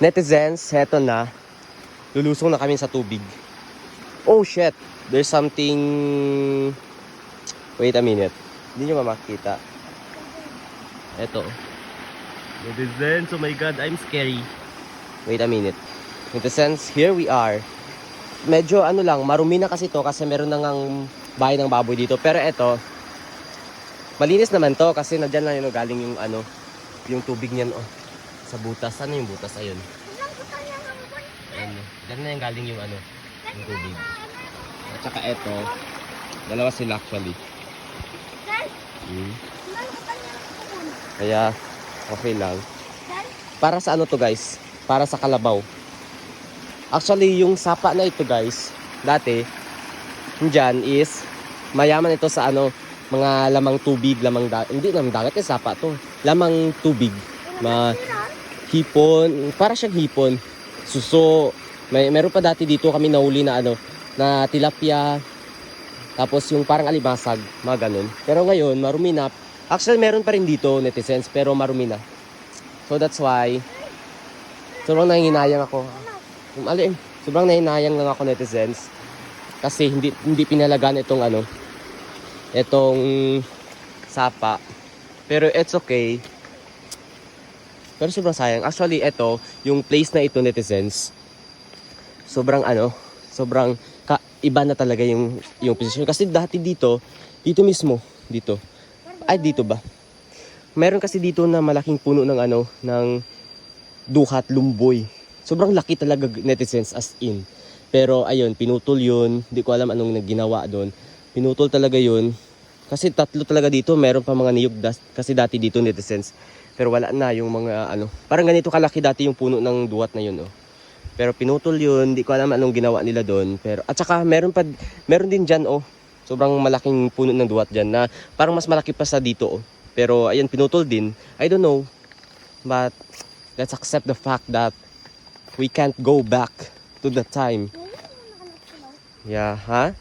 Netizens, heto na. Lulusong na kami sa tubig. Oh shit! There's something... Wait a minute. Hindi nyo makita. Eto. Netizens, oh my god, I'm scary. Wait a minute. Netizens, here we are. Medyo ano lang, marumi na kasi to kasi meron na ngang bahay ng baboy dito. Pero eto, malinis naman to kasi nadyan lang yung galing yung ano, yung tubig niyan oh. Sa butas. Ano yung butas? Ayun. Ayun. Diyan na yung galing yung ano, yung tubig. At saka eto, dalawa sila actually. Kaya, okay lang. Para sa ano to guys? Para sa kalabaw. Actually, yung sapa na ito guys, dati, dyan is, mayaman ito sa ano, mga lamang tubig, hindi lamang dagat, yung sapa to. Lamang tubig. Hipon, para siyang hipon. Suso. Meron pa dati dito kami nahuli na ano, na tilapia. Tapos yung parang alibasag, mga ganun. Pero ngayon, marumi na. Actually, meron pa rin dito, netizens, pero marumi na. So that's why, sobrang nanginayang ako. Sobrang nanginayang lang ako, netizens. Kasi hindi pinalagaan itong ano, itong sapa. Pero it's okay. Pero sobrang sayang. Actually, ito, yung place na ito, netizens, sobrang ano, sobrang iba na talaga yung position. Kasi dati dito mismo, dito. Ay, dito ba? Meron kasi dito na malaking puno ng ano, ng duhat, lumboy. Sobrang laki talaga, netizens, as in. Pero ayun, pinutol yun. Hindi ko alam anong ginawa doon. Pinutol talaga yun. Kasi tatlo talaga dito, meron pa mga niyog kasi dati dito, netizens. Pero wala na yung mga ano. Parang ganito kalaki dati yung puno ng duhat na yun, oh. Pero pinutol yun, hindi ko alam anong ginawa nila doon. Pero at saka meron din diyan, oh. Sobrang malaking puno ng duhat diyan na parang mas malaki pa sa dito, oh. Pero ayun, pinutol din. I don't know. But let's accept the fact that we can't go back to the time. Yeah, ha?